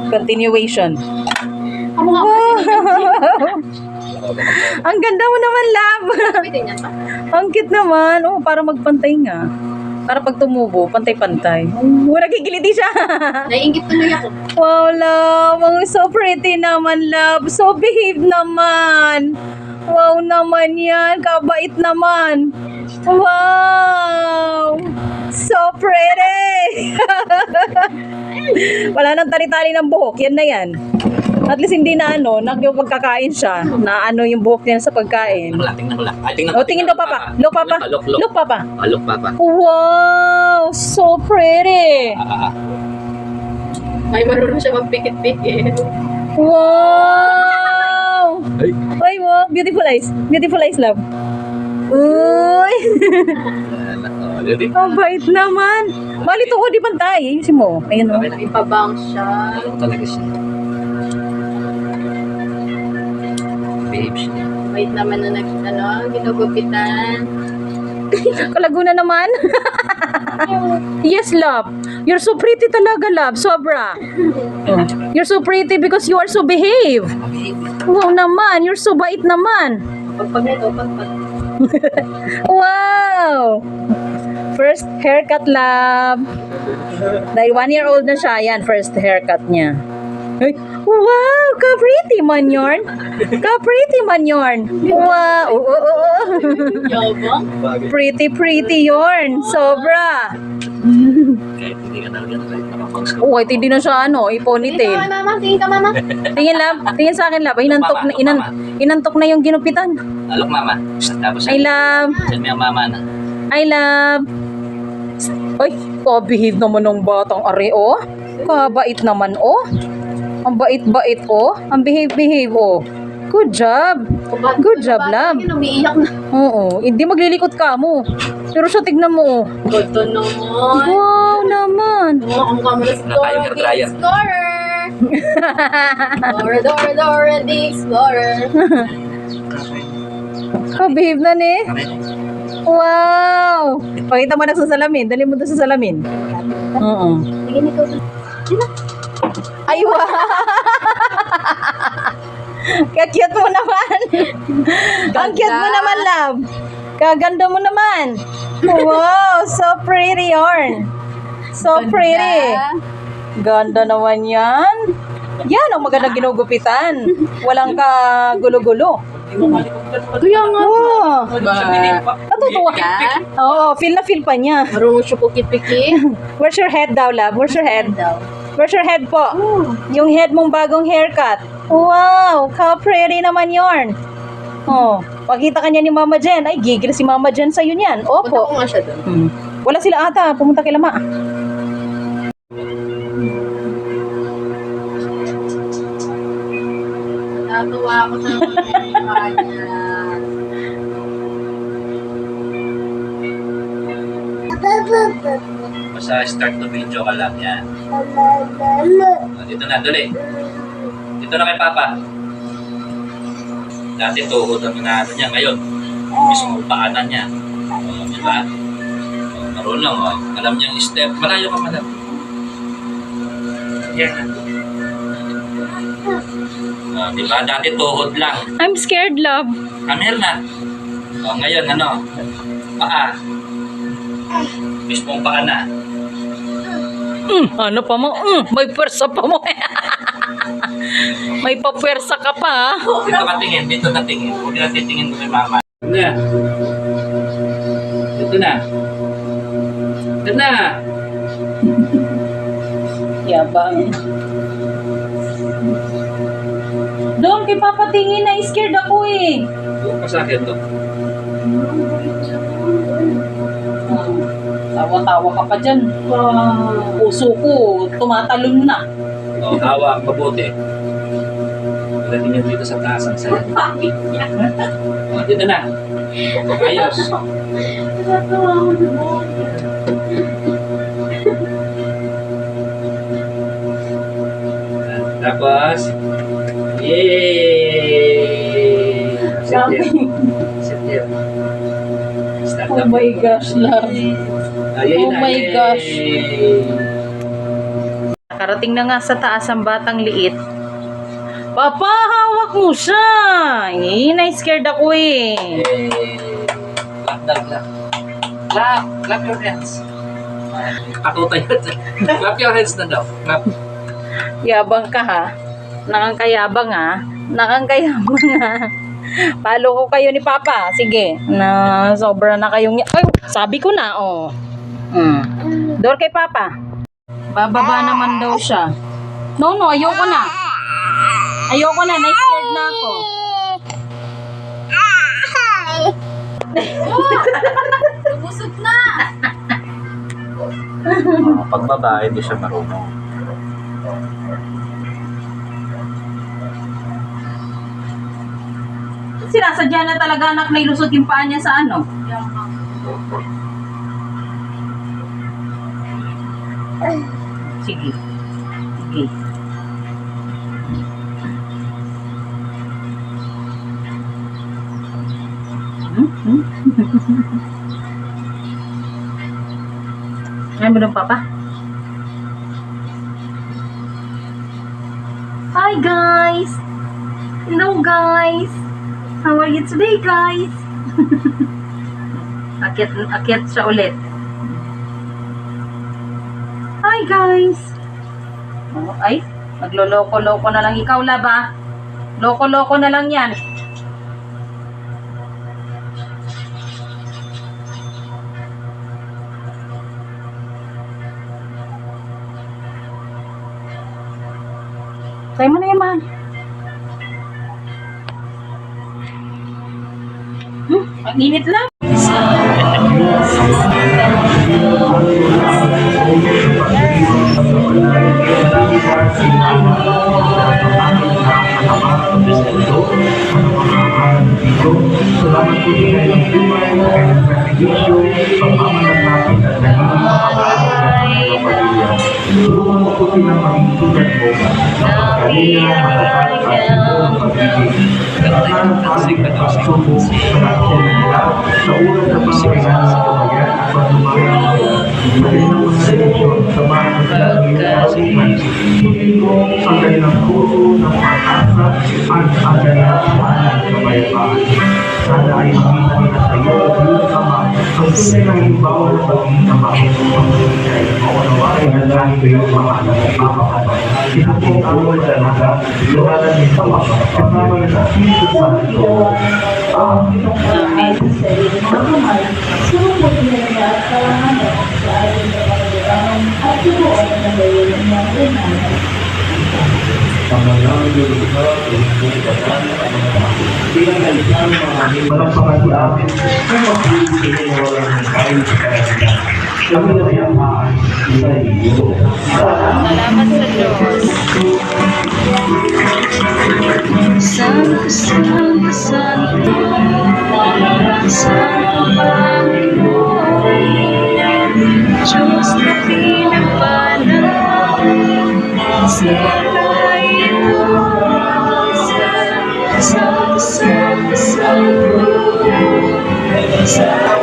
Continuation. Ako nga Ang ganda mo naman, love. pwede niya pa. Ang cute naman. Oh, para magpantay nga. Para pag tumubo, pantay-pantay. Oh, nagkikiliti siya. Naiingit tuloy ako. Wow, love. Ang so pretty naman, love. So behave naman. Wow naman yan. Kabait naman. Wow. So pretty. Wala nang tali-tali ng buhok. Yan na yan. At least hindi na pagkakain siya. Na yung buhok niya sa pagkain. Tingnan ko lang. Ay, tingnan Oh, tingin daw, Papa. Look, Papa. Look. Look, Papa. Look, Papa. Wow. So pretty. Ay, marunong siya magpikit-pikit. Wow! Ay. Ay, wow. Beautiful eyes. Beautiful eyes, love. Uy! Ang bait naman. Malito ko, di pantay. Ayusin mo. Ayun, oh. May pabang siya. Talaga siya. Babe siya. Wait naman na ginugupitan. Kalaguna naman. Yes, love. You're so pretty talaga, love. Sobra. Oh. You're so pretty because you are so behave. Wow naman. You're so bait naman. Pagpag nito, pagpag. Wow! First haircut, love. Dahil 1-year-old na siya, yan, first haircut niya. Ay, wow! Ka-pretty man yarn. Ka-pretty man yarn. Wow! Yabang. Pretty yarn. Sobra. Kahit hindi ka talaga nakapag-post ka. Oh, kahit hindi na siya, Tingin ka, ponytail. mama. Tingin ka, mama. Tingin, love. Tingin sa akin, love. Inantok na yung ginupitan. Look, Mama. Tapos, I love. send mo yung mama na. I love. Ay, ka-behave naman ng batang are, oh. Kabait naman, oh. Ang bait-bait, oh. Ang behave, oh. Good job. Good job, love. Umiiyak na. Oo, hindi maglilikot ka mo. Pero siya, tignan mo, oh. Goto naman. Wow naman. Ang camera sa Wala tayong Dora the dryer. Explorer. Dora the Explorer. Ka-behave na, ne. Wow. Pakita mo na sa salamin. Dali mo doon sa salamin. Oo. Tingin ikaw. Ay, wow. Ka-cute mo naman. Ang cute mo naman, love. Kaganda mo naman. Wow, so pretty yarn. So pretty. Ganda naman yan. Yan ang magandang ginugupitan. Walang kagulo-gulo. Kaya nga. Wow. Natutuwa ka? Oo, feel na feel pa niya. Marunong siya pukit-pikit. Where's your head daw, love? Where's your head? daw. Where's your head po? Yung head mong bagong haircut. Wow, ka-pretty naman yarn. Oh, pakita ka niya ni Mama Jen. Ay, gigil si Mama Jen sa'yo niyan. Punta ko Opo. nga siya doon. Wala sila ata. Pumunta kay Lama. Natuwa ako sa mga niya. Basta start to video ka lang yan. Dito na, dali. Dito na kay Papa. Dati tuhod ang inaano niya. Ngayon, mismo paanan niya. Di ba? Marunong, alam niya yung step. Malayo ka, madam. Yan. Di ba? Dati tuhod lang. I'm scared, love. Come here na. Ngayon, paa. Mismong paa na. Ano pa mo? May pwersa pa mo. May papwersa ka pa. Dito ka tingin, dito ka tingin. Huwag na titingin mo kay Mama. Dito na. Dito na. Dito na. Yabang. Doon kay Papa tingin na scared ako eh. Doon ka sa akin to. Tawa-tawa ka pa dyan. Puso ko, tumatalon na. Hawak, mabuti. Pagdating nyo dito sa taas, ang saya. Dito na. Ayos. Tapos, yay! Sit here. Sit here. Start Oh up. my gosh, love. Ayun Oh na, my yay! gosh. nakarating na nga sa taas ang batang liit. Papa, hawak mo siya. Na-scared ako eh. Clap daw, clap. Clap. Clap your hands. Ako tayo. Clap your hands na daw. Clap. Yabang ka ha. Nakangkayabang ha. Nakangkayabang ha. Palo ko kayo ni Papa. Sige. Na sobra na kayong... Ay, sabi ko na oh. Door kay Papa. Bababa naman daw siya. No, ayoko na. Ayoko na. Na-scared na ako. Busog na! Pag babae, hindi siya marunong. Sinasadya na talaga anak na ilusot yung paa niya sa ano. Sige. Sige. Ayaw mo ng Papa? Hi guys! Hello guys! How are you today guys? Akyat siya ulit. Hi guys! Oh, ay, nagloloko-loko na lang ikaw, Laba. Loko-loko na lang yan. Try mo na yan, man. Ang init lang. Ang kanilang puso ng pag-asa at ang kanilang kabayapaan. Sana ay makita nila sa iyo, Diyos Ama, ang tunay ng limbawa ng pagiging ama. Ang tunay na maunawain na dahil kayo mga napakabay. Ito po ang mga talaga, luhanan ni Sama, kasama na sa Espiritu Santo. Amen. Pangalaman ng lupa, pinagkukutan ang mga pinagalitan ng mga malampakan sa amin kung magpipili ng walang kain sa kanya. Kami na yamaan sa iyo. Salamat sa Diyos. Santo, Santo, Santo, Santo Panginoon, Diyos na pinagpalang sa lahat ito. Santo, Santo, Santo, Santo.